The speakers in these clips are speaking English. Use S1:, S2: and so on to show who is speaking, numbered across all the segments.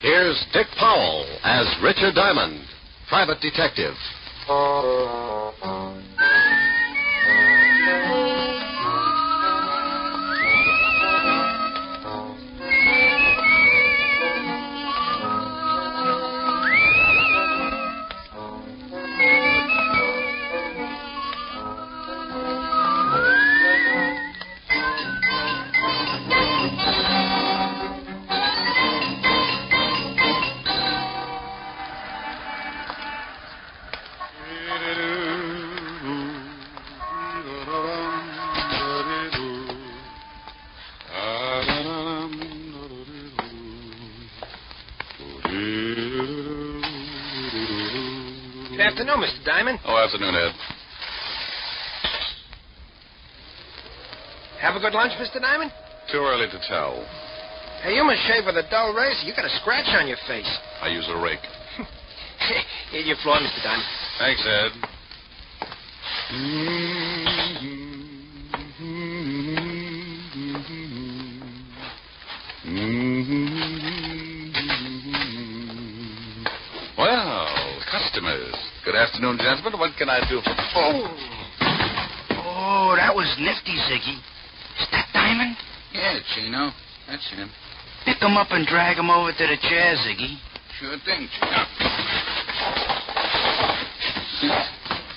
S1: Here's Dick Powell as Richard Diamond, private detective.
S2: Good afternoon, Mr. Diamond.
S3: Oh, afternoon, Ed.
S2: Have a good lunch, Mr. Diamond?
S3: Too early to tell.
S2: Hey, you must shave with a dull razor. You got a scratch on your face.
S3: I use a rake.
S2: Here's your floor, Mr. Diamond.
S3: Thanks, Ed. Well, customers. Good afternoon, gentlemen. What can I do for...
S4: Oh, that was nifty, Ziggy. Is that Diamond?
S5: Yeah, Chino. That's him.
S4: Pick him up and drag him over to the chair, Ziggy.
S5: Sure thing, Chino.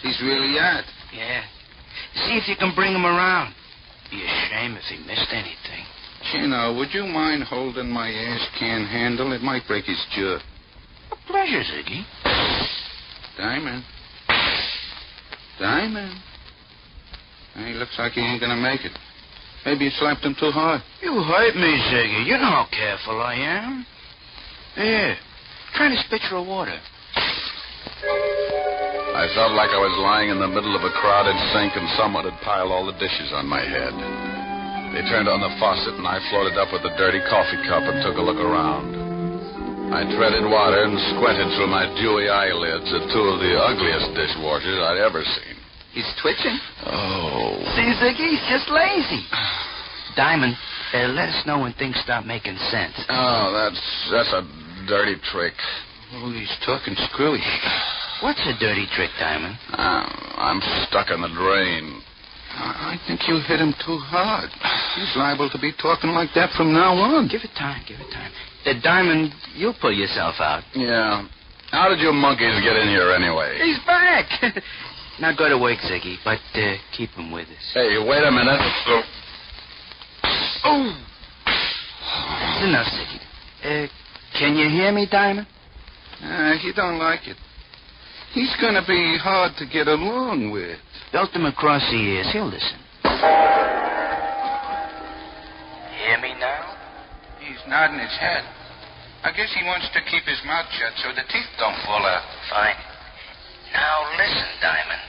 S5: He's really out.
S4: Yeah. See if you can bring him around. Be a shame if he missed anything.
S5: Chino, would you mind holding my ash can handle? It might break his jaw.
S4: A pleasure, Ziggy.
S5: Diamond. Diamond. He looks like he ain't gonna make it. Maybe you slapped him too hard.
S4: You hurt me, Ziggy. You know how careful I am. Here. Try this pitcher of water.
S3: I felt like I was lying in the middle of a crowded sink and someone had piled all the dishes on my head. They turned on the faucet and I floated up with a dirty coffee cup and took a look around. I treaded water and squinted through my dewy eyelids at two of the ugliest dishwashers I'd ever seen.
S4: He's twitching.
S3: Oh.
S4: See, Ziggy, he's just lazy. Diamond, let us know when things start making sense.
S3: Oh, that's a dirty trick.
S5: Oh, he's talking screwy.
S4: What's a dirty trick, Diamond?
S3: I'm stuck in the drain.
S5: I think you hit him too hard. He's liable to be talking like that from now on.
S4: Give it time. Diamond, you'll pull yourself out.
S3: Yeah. How did you monkeys get in here anyway?
S4: He's back. Now go to work, Ziggy, but keep him with us.
S3: Hey, wait a minute.
S4: Oh! That's enough, Ziggy. Can you hear me, Diamond?
S5: He don't like it. He's going to be hard to get along with.
S4: Belt him across the ears. He'll listen. Hear me now?
S5: He's nodding his head. I guess he wants to keep his mouth shut so the teeth don't fall out.
S4: Fine. Now listen, Diamond.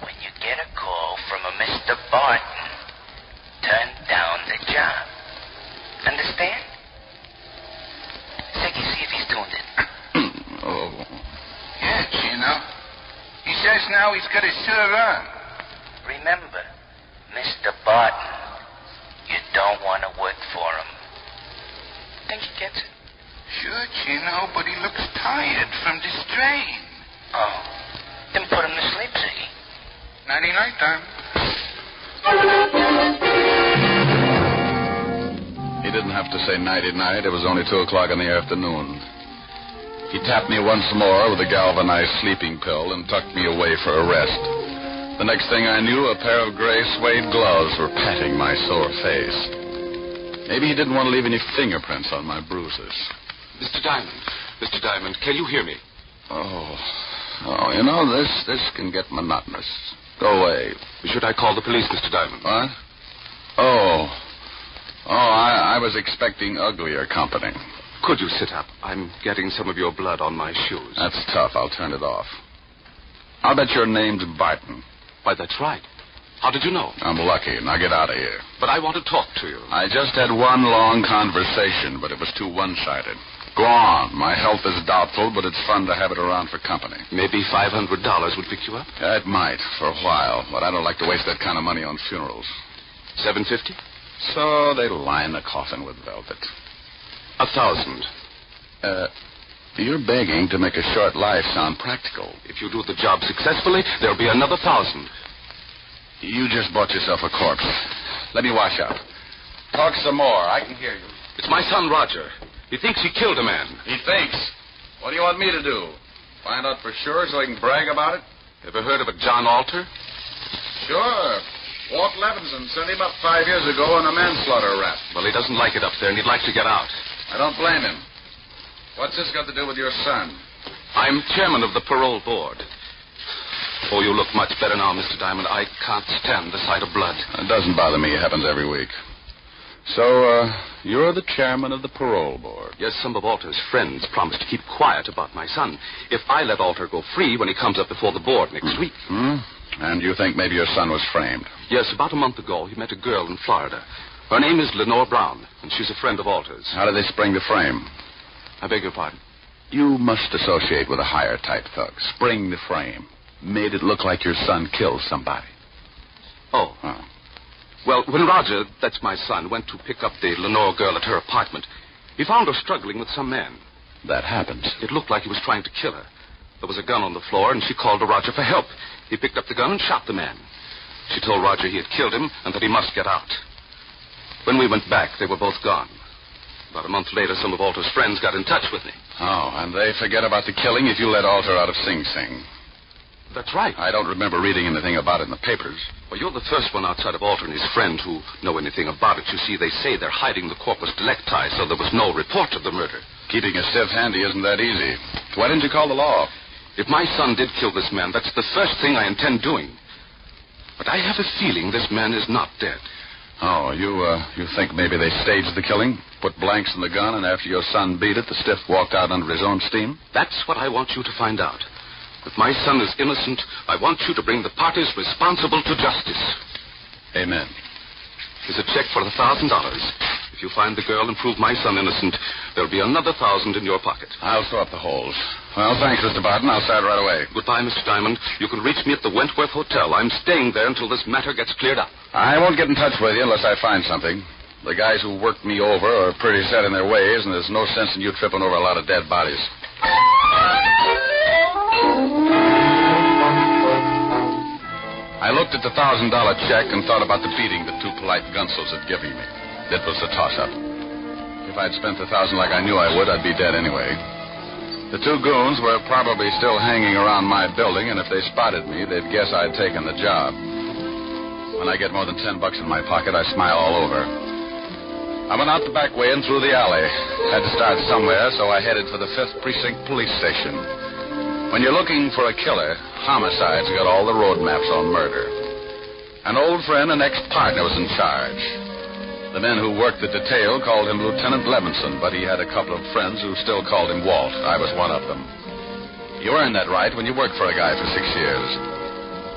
S4: When you get a call from a Mr. Barton, turn down the job. Understand? Ziggy, see if he's tuned in.
S3: Oh.
S5: Yeah, Chino. He says now he's got his shirt on.
S4: Remember, Mr. Barton, you don't want to work for him. Think he gets it?
S5: Sure, Chino, but he looks tired from the strain.
S4: Oh. Then put him to sleep, Ziggy.
S5: Nighty-night, Diamond.
S3: He didn't have to say nighty-night. It was only 2 o'clock in the afternoon. He tapped me once more with a galvanized sleeping pill and tucked me away for a rest. The next thing I knew, a pair of gray suede gloves were patting my sore face. Maybe he didn't want to leave any fingerprints on my bruises.
S6: Mr. Diamond, can you hear me?
S3: Oh, you know, this can get monotonous. Go away.
S6: Should I call the police, Mr. Diamond?
S3: What? Oh, I was expecting uglier company.
S6: Could you sit up? I'm getting some of your blood on my shoes.
S3: That's tough. I'll turn it off. I'll bet your name's Barton.
S6: Why, that's right. How did you know?
S3: I'm lucky. Now get out of here.
S6: But I want to talk to you.
S3: I just had one long conversation, but it was too one-sided. Go on. My health is doubtful, but it's fun to have it around for company.
S6: Maybe $500 would pick you up?
S3: It might, for a while, but I don't like to waste that kind of money on funerals.
S6: $750?
S3: So they line the coffin with velvet.
S6: 1,000.
S3: You're begging to make a short life sound practical.
S6: If you do the job successfully, there'll be another 1,000.
S3: You just bought yourself a corpse. Let me wash up. Talk some more. I can hear you.
S6: It's my son, Roger. He thinks he killed a man.
S3: He thinks. What do you want me to do? Find out for sure so I can brag about it?
S6: Ever heard of a John Alter?
S3: Sure. Walt Levinson sent him up 5 years ago on a manslaughter rap.
S6: Well, he doesn't like it up there, and he'd like to get out.
S3: I don't blame him. What's this got to do with your son?
S6: I'm chairman of the parole board. Oh, you look much better now, Mr. Diamond. I can't stand the sight of blood.
S3: It doesn't bother me. It happens every week. So, you're the chairman of the parole board.
S6: Yes, some of Alter's friends promised to keep quiet about my son if I let Alter go free when he comes up before the board next week.
S3: And you think maybe your son was framed?
S6: Yes, about a month ago, he met a girl in Florida. Her name is Lenore Brown, and she's a friend of Alter's.
S3: How did they spring the frame?
S6: I beg your pardon?
S3: You must associate with a higher type thug. Spring the frame. Made it look like your son killed somebody.
S6: Oh. Well, when Roger, that's my son, went to pick up the Lenore girl at her apartment, he found her struggling with some man.
S3: That happens.
S6: It looked like he was trying to kill her. There was a gun on the floor, and she called to Roger for help. He picked up the gun and shot the man. She told Roger he had killed him and that he must get out. When we went back, they were both gone. About a month later, some of Alter's friends got in touch with me.
S3: Oh, and they forget about the killing if you let Alter out of Sing Sing.
S6: That's right.
S3: I don't remember reading anything about it in the papers.
S6: Well, you're the first one outside of Alter and his friend who know anything about it. You see, they say they're hiding the corpus delicti, so there was no report of the murder.
S3: Keeping a stiff handy isn't that easy. Why didn't you call the law?
S6: If my son did kill this man, that's the first thing I intend doing. But I have a feeling this man is not dead.
S3: Oh, you think maybe they staged the killing? Put blanks in the gun, and after your son beat it, the stiff walked out under his own steam?
S6: That's what I want you to find out. If my son is innocent, I want you to bring the parties responsible to justice.
S3: Amen.
S6: Here's a check for $1,000. If you find the girl and prove my son innocent, there'll be another 1,000 in your pocket.
S3: I'll sew up the holes. Well, thanks, Mr. Barton. I'll start right away.
S6: Goodbye, Mr. Diamond. You can reach me at the Wentworth Hotel. I'm staying there until this matter gets cleared up.
S3: I won't get in touch with you unless I find something. The guys who worked me over are pretty set in their ways, and there's no sense in you tripping over a lot of dead bodies. I looked at the $1,000 check and thought about the beating the two polite gunsels had given me. It was a toss-up. If I'd spent the $1,000 like I knew I would, I'd be dead anyway. The two goons were probably still hanging around my building, and if they spotted me, they'd guess I'd taken the job. When I get more than $10 in my pocket, I smile all over. I went out the back way and through the alley. Had to start somewhere, so I headed for the 5th Precinct Police Station. When you're looking for a killer, homicide's got all the road maps on murder. An old friend and ex-partner was in charge. The men who worked the detail called him Lieutenant Levinson, but he had a couple of friends who still called him Walt. I was one of them. You earn that right when you work for a guy for 6 years.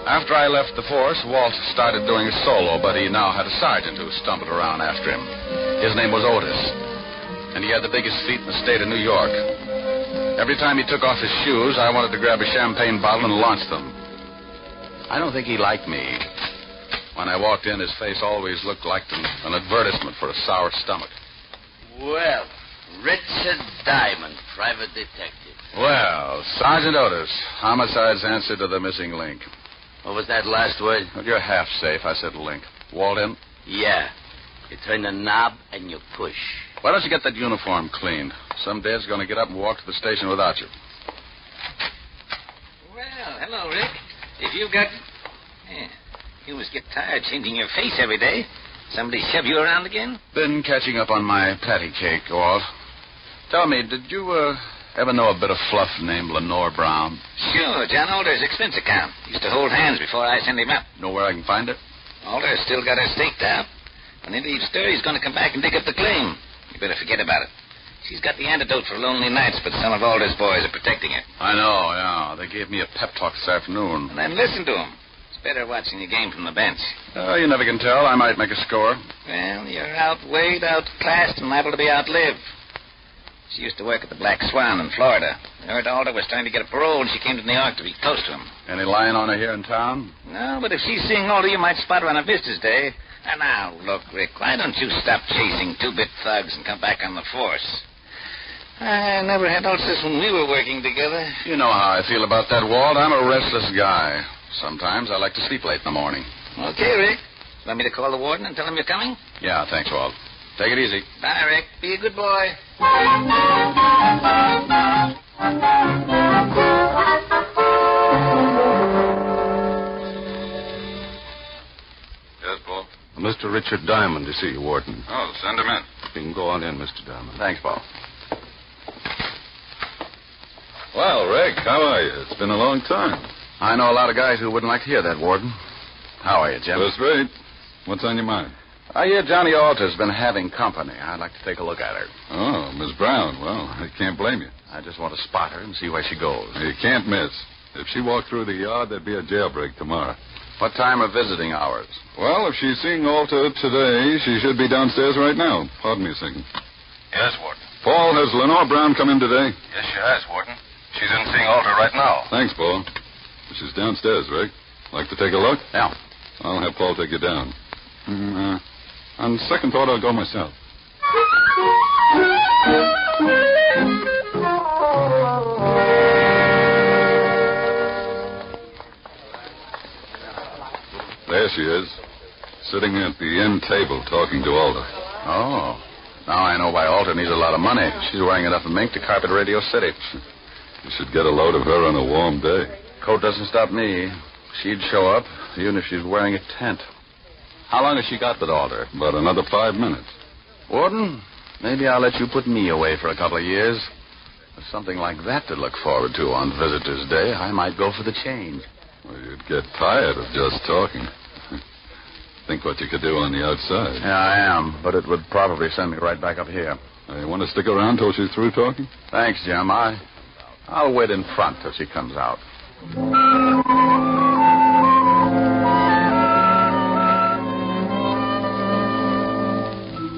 S3: After I left the force, Walt started doing a solo, but he now had a sergeant who stumbled around after him. His name was Otis, and he had the biggest feet in the state of New York. Every time he took off his shoes, I wanted to grab a champagne bottle and launch them. I don't think he liked me. When I walked in, his face always looked like an advertisement for a sour stomach.
S7: Well, Richard Diamond, private detective.
S3: Well, Sergeant Otis, homicide's answer to the missing link.
S7: What was that last word?
S3: Well, you're half safe. I said link. Walt in?
S7: Yeah. You turn the knob and you push.
S3: Why don't you get that uniform cleaned? Some dad's going to get up and walk to the station without you.
S2: Well, hello, Rick. If you've got... Yeah. You must get tired changing your face every day. Somebody shove you around again?
S3: Been catching up on my patty cake, Walt. Tell me, did you ever know a bit of fluff named Lenore Brown?
S2: Sure, John Alder's expense account. Used to hold hands before I sent him up.
S3: Know where I can find her?
S2: Alder's still got her staked out. When he leaves stir, he's going to come back and dig up the claim. You better forget about it. She's got the antidote for lonely nights, but some of Alder's boys are protecting her.
S3: I know, yeah. They gave me a pep talk this afternoon.
S2: And then listen to them. Better watching the game from the bench.
S3: You never can tell. I might make a score.
S2: Well, you're outweighed, outclassed, and liable to be outlived. She used to work at the Black Swan in Florida. I heard Alder was trying to get a parole, and she came to New York to be close to him.
S3: Any lying on her here in town?
S2: No, but if she's seeing Alder, you might spot her on a visitor's day. And now, look, Rick, why don't you stop chasing two-bit thugs and come back on the force? I never had ulcers when we were working together.
S3: You know how I feel about that, Walt. I'm a restless guy. Sometimes I like to sleep late in the morning.
S2: Okay, Rick. Want me to call the warden and tell him you're coming?
S3: Yeah, thanks, Walt. Take it easy.
S2: Bye, Rick. Be a good boy.
S3: Yes, Paul?
S6: Mr. Richard Diamond to see you, Warden.
S3: Oh, send him in.
S6: You can go on in, Mr. Diamond.
S3: Thanks, Paul.
S8: Well, Rick, how are you? It's been a long time.
S3: I know a lot of guys who wouldn't like to hear that, Warden. How are you, Jim?
S8: First rate. What's on your mind?
S3: I hear Johnny Alter's been having company. I'd like to take a look at her.
S8: Oh, Miss Brown. Well, I can't blame you.
S3: I just want to spot her and see where she goes.
S8: You can't miss. If she walked through the yard, there'd be a jailbreak tomorrow.
S3: What time are visiting hours?
S8: Well, if she's seeing Alter today, she should be downstairs right now. Pardon me a second.
S3: Yes, Warden.
S8: Paul, has Lenore Brown come in today?
S3: Yes, she has, Warden. She's in seeing Alter right now.
S8: Thanks, Paul. She's downstairs, Rick. Like to take a look?
S3: Yeah.
S8: I'll have Paul take you down. On second thought, I'll go myself. There she is, sitting at the end table talking to Alder.
S3: Oh. Now I know why Alter needs a lot of money. She's wearing enough mink to carpet Radio City.
S8: You should get a load of her on a warm day.
S3: Coat doesn't stop me. She'd show up, even if she's wearing a tent. How long has she got with Alder?
S8: About another 5 minutes.
S3: Warden, maybe I'll let you put me away for a couple of years. With something like that to look forward to on Visitor's Day, I might go for the change.
S8: Well, you'd get tired of just talking. Think what you could do on the outside.
S3: Yeah, I am, but it would probably send me right back up here.
S8: You want to stick around till she's through talking?
S3: Thanks, Jim. I'll wait in front till she comes out.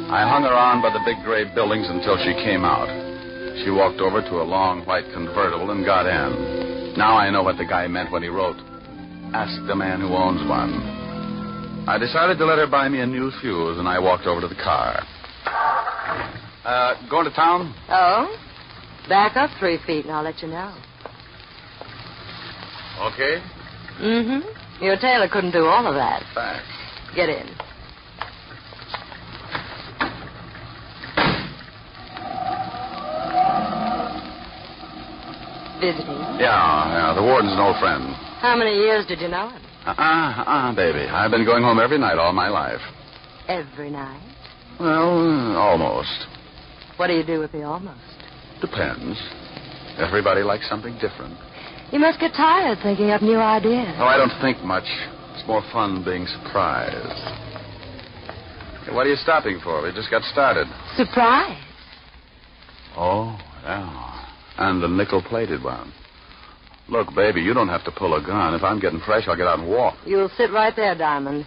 S3: I hung around by the big gray buildings until she came out. She walked over to a long white convertible and got in. Now I know what the guy meant when he wrote, "Ask the man who owns one." I decided to let her buy me a new fuse, and I walked over to the car. Going to town?
S9: Oh? Back up 3 feet and I'll let you know.
S3: Okay.
S9: Mm-hmm. Your tailor couldn't do all of that.
S3: Thanks.
S9: Get in. Visiting?
S3: Yeah, the warden's an old friend.
S9: How many years did you know him?
S3: Baby. I've been going home every night all my life.
S9: Every night?
S3: Well, almost.
S9: What do you do with the almost?
S3: Depends. Everybody likes something different.
S9: You must get tired thinking up new ideas.
S3: Oh, I don't think much. It's more fun being surprised. Hey, what are you stopping for? We just got started.
S9: Surprise?
S3: Oh, yeah. And the nickel-plated one. Look, baby, you don't have to pull a gun. If I'm getting fresh, I'll get out and walk.
S9: You'll sit right there, Diamond.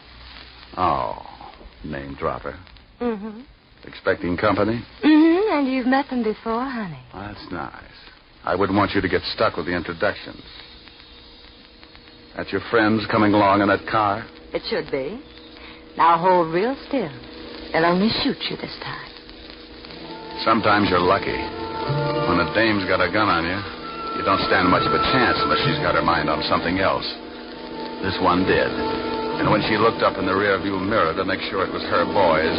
S3: Oh, name dropper.
S9: Mm-hmm.
S3: Expecting company?
S9: Mm-hmm, and you've met them before, honey.
S3: That's nice. I wouldn't want you to get stuck with the introductions. That's your friends coming along in that car?
S9: It should be. Now hold real still. They'll only shoot you this time.
S3: Sometimes you're lucky. When a dame's got a gun on you, you don't stand much of a chance unless she's got her mind on something else. This one did. And when she looked up in the rearview mirror to make sure it was her boys,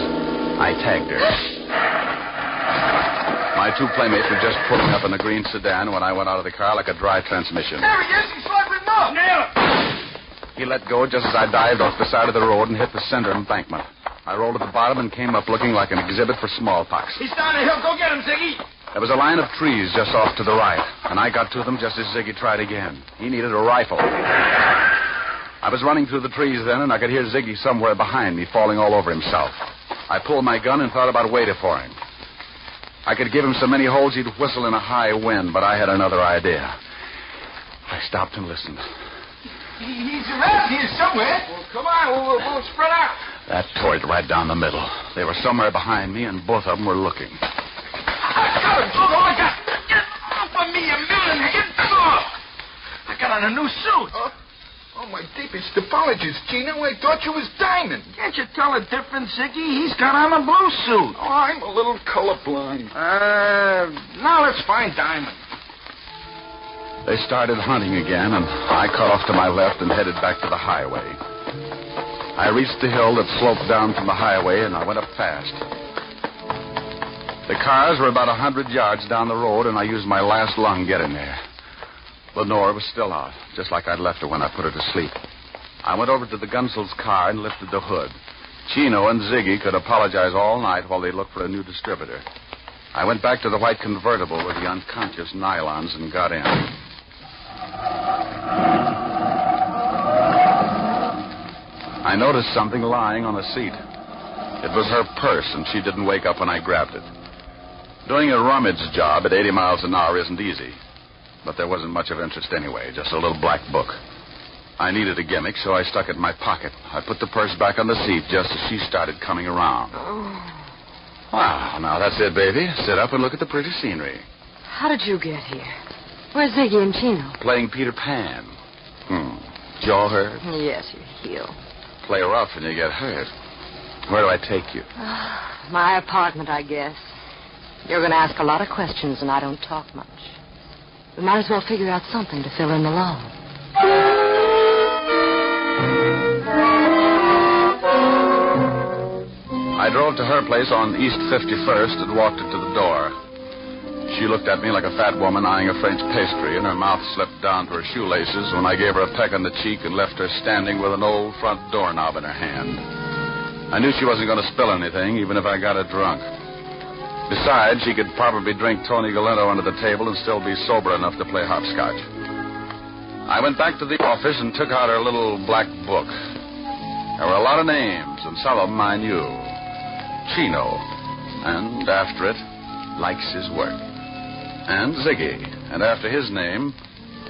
S3: I tagged her. My two playmates were just pulling up in the green sedan when I went out of the car like a dry transmission.
S5: There he is. He's sliding up. Nail him.
S3: He let go just as I dived off the side of the road and hit the center embankment. I rolled to the bottom and came up looking like an exhibit for smallpox.
S5: He's down the hill. Go get him, Ziggy.
S3: There was a line of trees just off to the right, and I got to them just as Ziggy tried again. He needed a rifle. I was running through the trees then, and I could hear Ziggy somewhere behind me falling all over himself. I pulled my gun and thought about waiting for him. I could give him so many holes he'd whistle in a high wind, but I had another idea. I stopped and listened.
S5: He's around here somewhere. Well, come on. We'll spread out.
S3: That tore it right down the middle. They were somewhere behind me, and both of them were looking.
S5: I got him. Oh, I got him. Get off of me, you million. Get off. I got on a new suit. Oh, my deepest apologies, Gino. I thought you was Diamond.
S10: Can't you tell the difference, Ziggy? He's got on a blue suit.
S5: Oh, I'm a little colorblind.
S10: Now let's find Diamond.
S3: They started hunting again, and I cut off to my left and headed back to the highway. I reached the hill that sloped down from the highway, and I went up fast. The cars were about 100 yards down the road, and I used my last lung getting there. Lenore was still out, just like I'd left her when I put her to sleep. I went over to the Gunsel's car and lifted the hood. Chino and Ziggy could apologize all night while they looked for a new distributor. I went back to the white convertible with the unconscious nylons and got in. I noticed something lying on the seat. It was her purse, and she didn't wake up when I grabbed it. Doing a rummage job at 80 miles an hour isn't easy. But there wasn't much of interest anyway, just a little black book. I needed a gimmick, so I stuck it in my pocket. I put the purse back on the seat just as she started coming around.
S9: Oh.
S3: Wow, now that's it, baby. Sit up and look at the pretty scenery.
S9: How did you get here? Where's Ziggy and Chino?
S3: Playing Peter Pan. Jaw hurt?
S9: Yes, you heal.
S3: Play rough and you get hurt. Where do I take you?
S9: My apartment, I guess. You're going to ask a lot of questions, and I don't talk much. We might as well figure out something to fill in the lull.
S3: I drove to her place on East 51st and walked her to the door. She looked at me like a fat woman eyeing a French pastry, and her mouth slipped down to her shoelaces when I gave her a peck on the cheek and left her standing with an old front doorknob in her hand. I knew she wasn't going to spill anything, even if I got her drunk. Besides, she could probably drink Tony Galento under the table and still be sober enough to play hopscotch. I went back to the office and took out her little black book. There were a lot of names, and some of them I knew. Chino, and after it, likes his work. And Ziggy, and after his name,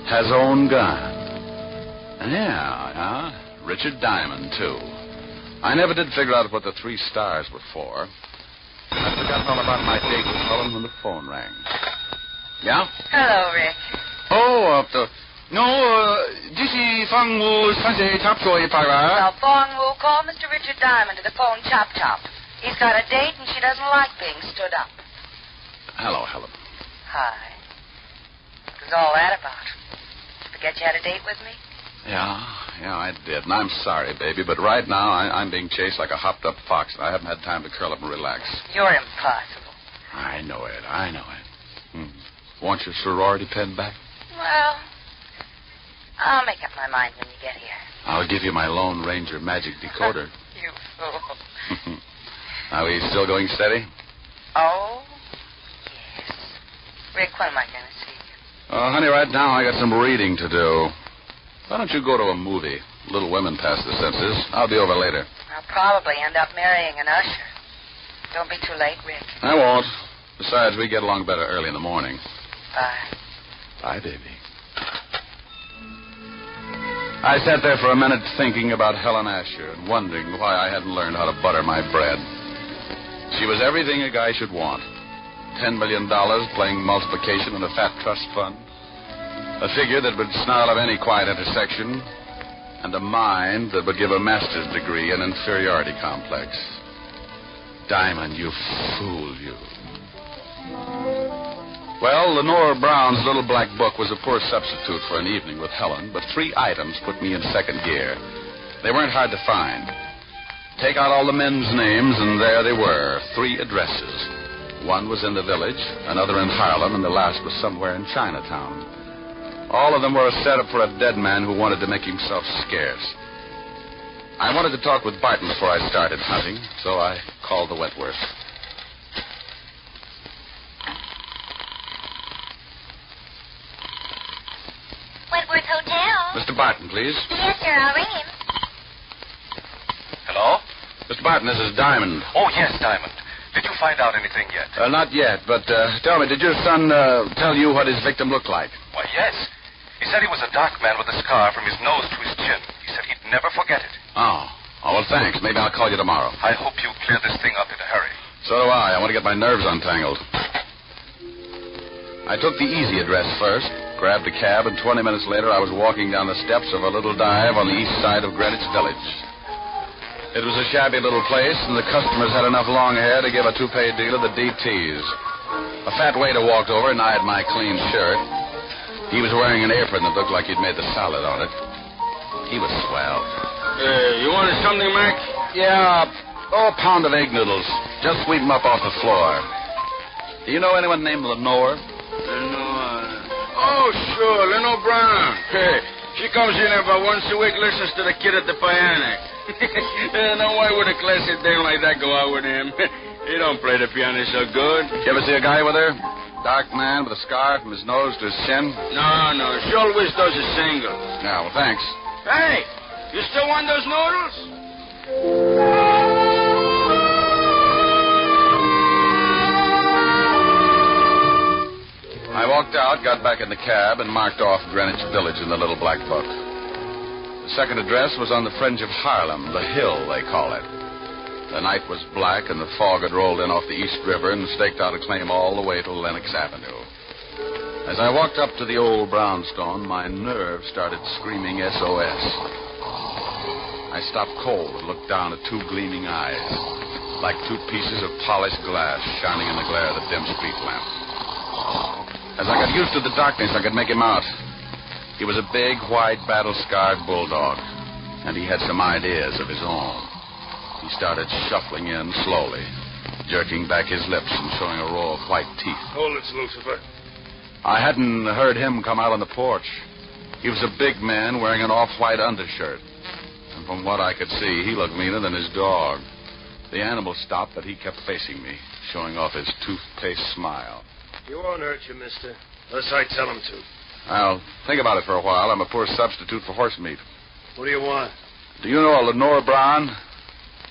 S3: has own gun. Yeah, Richard Diamond, too. I never did figure out what the 3 stars were for. I forgot all about my date with Helen when the phone rang. Yeah?
S11: Hello, Rick.
S5: Oh, this is Fang Wu Sunday Chop Suey Para.
S11: Now, Fong Wu, call Mr. Richard Diamond to the phone chop. He's got a date and she doesn't like being stood up.
S3: Hello, Helen.
S11: Hi. What was all that about? Forget you had a date with me?
S3: Yeah, I did. And I'm sorry, baby, but right now I'm being chased like a hopped-up fox. I haven't had time to curl up and relax.
S11: You're impossible.
S3: I know it. Want your sorority pen back?
S11: Well, I'll make up my mind when you get here.
S3: I'll give you my Lone Ranger magic decoder.
S11: You fool.
S3: Are we still going steady?
S11: Oh, yes. Rick, when am I going to see you?
S3: Honey, right now I got some reading to do. Why don't you go to a movie? Little Women past the senses. I'll be over later.
S11: I'll probably end up marrying an usher. Don't be too late, Rick.
S3: I won't. Besides, we get along better early in the morning.
S11: Bye.
S3: Bye, baby. I sat there for a minute thinking about Helen Asher and wondering why I hadn't learned how to butter my bread. She was everything a guy should want. $10 million playing multiplication in a fat trust fund. A figure that would snarl of any quiet intersection. And a mind that would give a master's degree in inferiority complex. Diamond, you fool, you. Well, Lenore Brown's little black book was a poor substitute for an evening with Helen, but 3 items put me in second gear. They weren't hard to find. Take out all the men's names, and there they were, 3 addresses. One was in the Village, another in Harlem, and the last was somewhere in Chinatown. All of them were a setup for a dead man who wanted to make himself scarce. I wanted to talk with Barton before I started hunting, so I called the Wentworth.
S12: Wentworth Hotel.
S3: Mr. Barton, please.
S12: Yes, sir. I'll ring him.
S6: Hello?
S3: Mr. Barton, this is Diamond.
S6: Oh, yes, Diamond. Did you find out anything yet?
S3: Not yet, but tell me, did your son tell you what his victim looked like?
S6: Why, yes. He said he was a dark man with a scar from his nose to his chin. He said he'd never forget it.
S3: Oh, well, thanks. Maybe I'll call you tomorrow.
S6: I hope you clear this thing up in a hurry.
S3: So do I. I want to get my nerves untangled. I took the easy address first, grabbed a cab, and 20 minutes later I was walking down the steps of a little dive on the east side of Greenwich Village. It was a shabby little place, and the customers had enough long hair to give a two-pay deal of the DTs. A fat waiter walked over and eyed my clean shirt. He was wearing an apron that looked like he'd made the salad on it. He was swell.
S13: You wanted something, Mac?
S3: Yeah, a pound of egg noodles. Just sweep them up off the floor. Do you know anyone named Lenore?
S13: Lenore. Oh, sure, Lenore Brown. Hey, she comes in here about once a week, listens to the kid at the piano. Now, why would a classy dame like that go out with him? He don't play the piano so good.
S3: You ever see a guy with her? Dark man with a scar from his nose to his chin?
S13: No, she always does a single.
S3: Yeah, well, thanks.
S13: Hey, you still want those noodles?
S3: I walked out, got back in the cab, and marked off Greenwich Village in the little black book. The second address was on the fringe of Harlem, the Hill, they call it. The night was black, and the fog had rolled in off the East River and staked out a claim all the way to Lenox Avenue. As I walked up to the old brownstone, my nerves started screaming SOS. I stopped cold and looked down at two gleaming eyes, like two pieces of polished glass shining in the glare of the dim street lamp. As I got used to the darkness, I could make him out. He was a big, white, battle-scarred bulldog, and he had some ideas of his own. He started shuffling in slowly, jerking back his lips and showing a row of white teeth.
S13: Hold it, Lucifer.
S3: I hadn't heard him come out on the porch. He was a big man wearing an off-white undershirt. And from what I could see, he looked meaner than his dog. The animal stopped, but he kept facing me, showing off his toothpaste smile.
S14: He won't hurt you, mister, unless I tell him to.
S3: I'll think about it for a while. I'm a poor substitute for horse meat.
S14: What do you want?
S3: Do you know a Lenore Brown?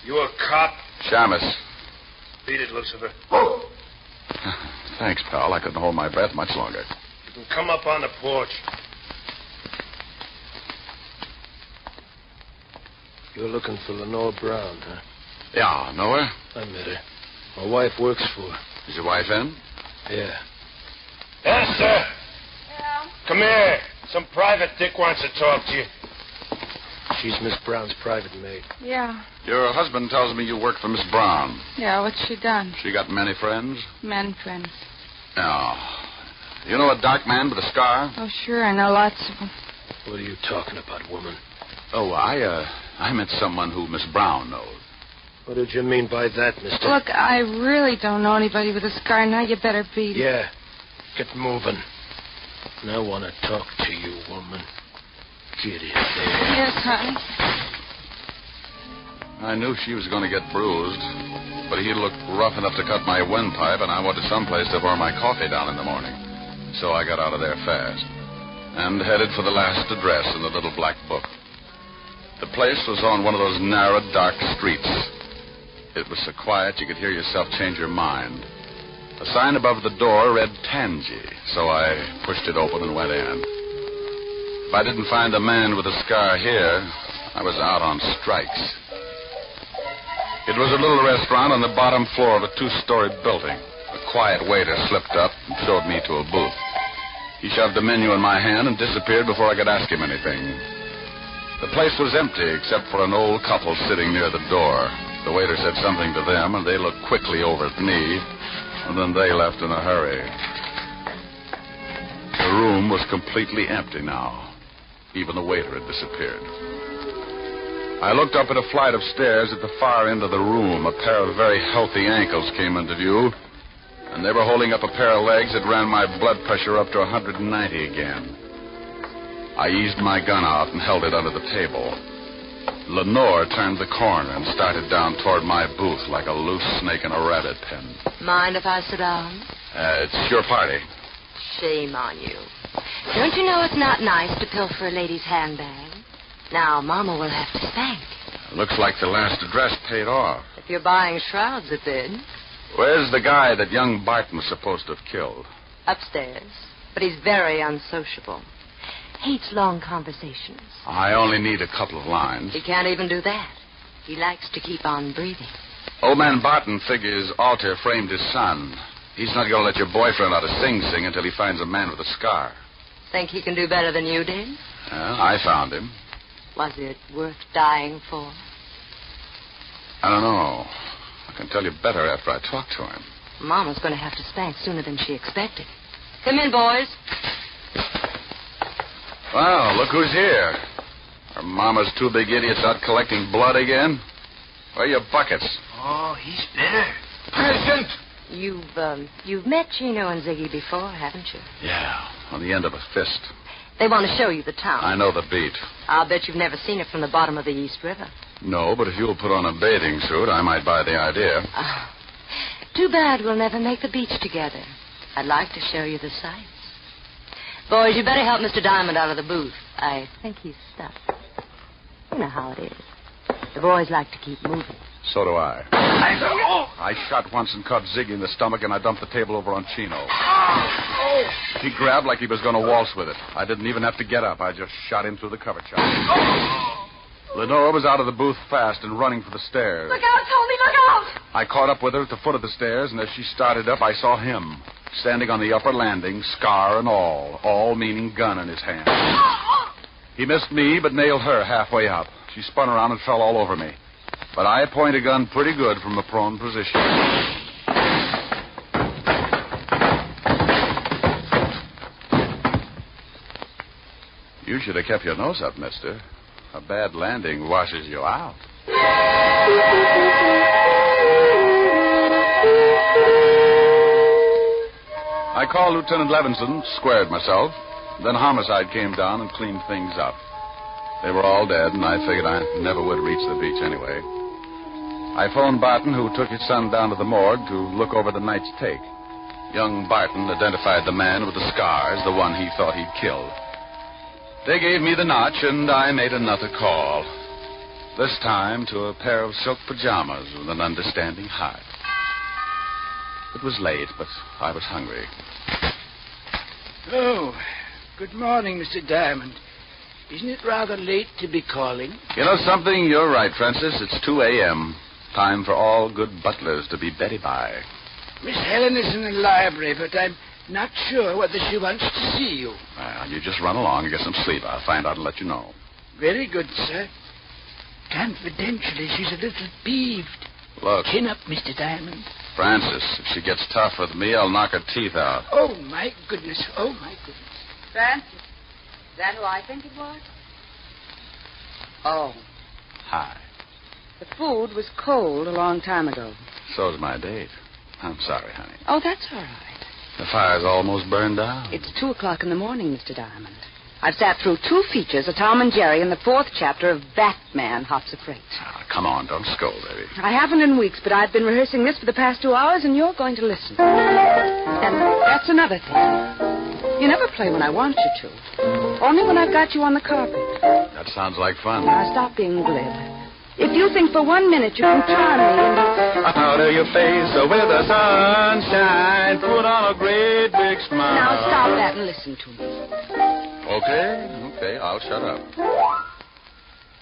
S14: You a cop?
S3: Shamus.
S14: Beat it, Lucifer.
S3: Thanks, pal. I couldn't hold my breath much longer.
S14: You can come up on the porch. You're looking for Lenore Brown, huh?
S3: Yeah, know her?
S14: I met her. My wife works for her.
S3: Is your wife in?
S14: Yeah. Esther!
S12: Yeah?
S14: Come here. Some private dick wants to talk to you. She's Miss Brown's private maid.
S15: Yeah.
S3: Your husband tells me you work for Miss Brown.
S15: Yeah, what's she done?
S3: She got many friends?
S15: Men friends.
S3: No. You know a dark man with a scar?
S15: Oh, sure, I know lots of them.
S14: What are you talking about, woman?
S3: Oh, I meant someone who Miss Brown knows.
S14: What did you mean by that, mister?
S15: Look, I really don't know anybody with a scar. Now you better beat it.
S14: Yeah. Get moving. And I want to talk to you, woman. Get in there.
S15: Yes, honey.
S3: I knew she was going to get bruised, but he looked rough enough to cut my windpipe, and I wanted someplace to pour my coffee down in the morning. So I got out of there fast and headed for the last address in the little black book. The place was on one of those narrow, dark streets. It was so quiet you could hear yourself change your mind. A sign above the door read Tangy, so I pushed it open and went in. If I didn't find a man with a scar here, I was out on strikes. It was a little restaurant on the bottom floor of a two-story building. A quiet waiter slipped up and showed me to a booth. He shoved a menu in my hand and disappeared before I could ask him anything. The place was empty except for an old couple sitting near the door. The waiter said something to them, and they looked quickly over at me, and then they left in a hurry. The room was completely empty now. Even the waiter had disappeared. I looked up at a flight of stairs at the far end of the room. A pair of very healthy ankles came into view, and they were holding up a pair of legs that ran my blood pressure up to 190 again. I eased my gun out and held it under the table. Lenore turned the corner and started down toward my booth like a loose snake in a rabbit pen.
S9: Mind if I sit down?
S3: It's your party.
S9: Shame on you. Don't you know it's not nice to pilfer a lady's handbag? Now, Mama will have to thank.
S3: Looks like the last address paid off.
S9: If you're buying shrouds, it did.
S3: Where's the guy that young Barton was supposed to have killed?
S9: Upstairs. But he's very unsociable. Hates long conversations.
S3: I only need a couple of lines.
S9: He can't even do that. He likes to keep on breathing.
S3: Old man Barton figures Alter framed his son. He's not going to let your boyfriend out of Sing Sing until he finds a man with a scar.
S9: Think he can do better than you did?
S3: Well, I found him.
S9: Was it worth dying for?
S3: I don't know. I can tell you better after I talk to him.
S9: Mama's going to have to spank sooner than she expected. Come in, boys.
S3: Well, look who's here. Are Mama's two big idiots out collecting blood again? Where are your buckets?
S10: Oh, he's bitter. Present!
S9: You've met Chino and Ziggy before, haven't you?
S3: Yeah, on the end of a fist.
S9: They want to show you the town.
S3: I know the beat.
S9: I'll bet you've never seen it from the bottom of the East River.
S3: No, but if you'll put on a bathing suit, I might buy the idea.
S9: Too bad we'll never make the beach together. I'd like to show you the sights. Boys, you better help Mr. Diamond out of the booth. I think he's stuck. You know how it is. The boys like to keep moving.
S3: So do I. I shot once and caught Ziggy in the stomach, and I dumped the table over on Chino. He grabbed like he was going to waltz with it. I didn't even have to get up. I just shot him through the cover chop. Lenore was out of the booth fast and running for the stairs.
S15: Look out, Tony, look out!
S3: I caught up with her at the foot of the stairs, and as she started up, I saw him, standing on the upper landing, scar and all meaning gun in his hand. He missed me, but nailed her halfway up. She spun around and fell all over me. But I point a gun pretty good from a prone position. You should have kept your nose up, mister. A bad landing washes you out. I called Lieutenant Levinson, squared myself. Then homicide came down and cleaned things up. They were all dead, and I figured I never would reach the beach anyway. I phoned Barton, who took his son down to the morgue to look over the night's take. Young Barton identified the man with the scars, the one he thought he'd killed. They gave me the notch, and I made another call. This time to a pair of silk pajamas with an understanding heart. It was late, but I was hungry.
S10: Oh, good morning, Mr. Diamond. Isn't it rather late to be calling?
S3: You know something? You're right, Francis. It's 2 a.m. Time for all good butlers to be Betty by.
S10: Miss Helen is in the library, but I'm not sure whether she wants to see you.
S3: Well, you just run along and get some sleep. I'll find out and let you know.
S10: Very good, sir. Confidentially, she's a little peeved.
S3: Look.
S10: Chin up, Mr. Diamond.
S3: Francis, if she gets tough with me, I'll knock her teeth out.
S10: Oh, my goodness. Oh, my goodness.
S15: Francis, is that who I think it was? Oh.
S3: Hi.
S15: The food was cold a long time ago.
S3: So's my date. I'm sorry, honey.
S15: Oh, that's all right.
S3: The fire's almost burned out.
S15: It's 2:00 in the morning, Mr. Diamond. I've sat through 2 features of Tom and Jerry and the 4th chapter of Batman, Hops of Freight.
S3: Oh, come on, don't scold, baby.
S15: I haven't in weeks, but I've been rehearsing this for the past 2 hours, and you're going to listen. And that's another thing. You never play when I want you to. Only when I've got you on the carpet.
S3: That sounds like fun.
S15: Now, stop being glib. If you think for 1 minute you can charm me and...
S16: Out of your face with the sunshine, put on a great big smile.
S15: Now, stop that and listen to me.
S3: Okay, I'll shut up.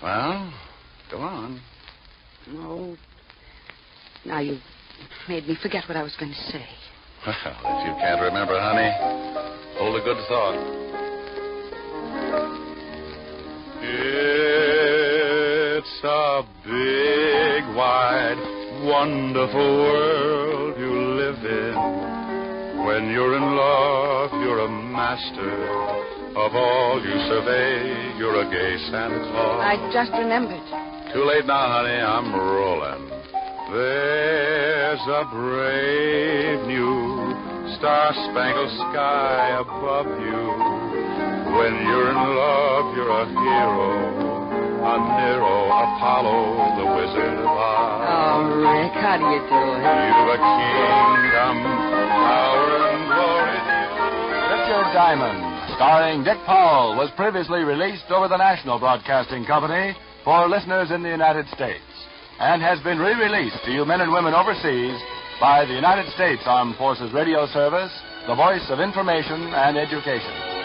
S3: Well, go on.
S15: Oh, now you made me forget what I was going to say.
S3: Well, if you can't remember, honey, hold a good thought. It's a big, wide, wonderful world you live in. When you're in love, you're a master. Of all you survey, you're a gay Santa Claus.
S15: I just remembered.
S3: Too late now, honey. I'm rolling. There's a brave new star-spangled sky above you. When you're in love, you're a hero, a Nero, Apollo, the Wizard of Oz.
S15: Oh, Rick, how do you do it?
S3: You've a kingdom, power and glory.
S17: Richard Diamond, starring Dick Powell, was previously released over the National Broadcasting Company for listeners in the United States and has been re-released to you men and women overseas by the United States Armed Forces Radio Service, the voice of information and education.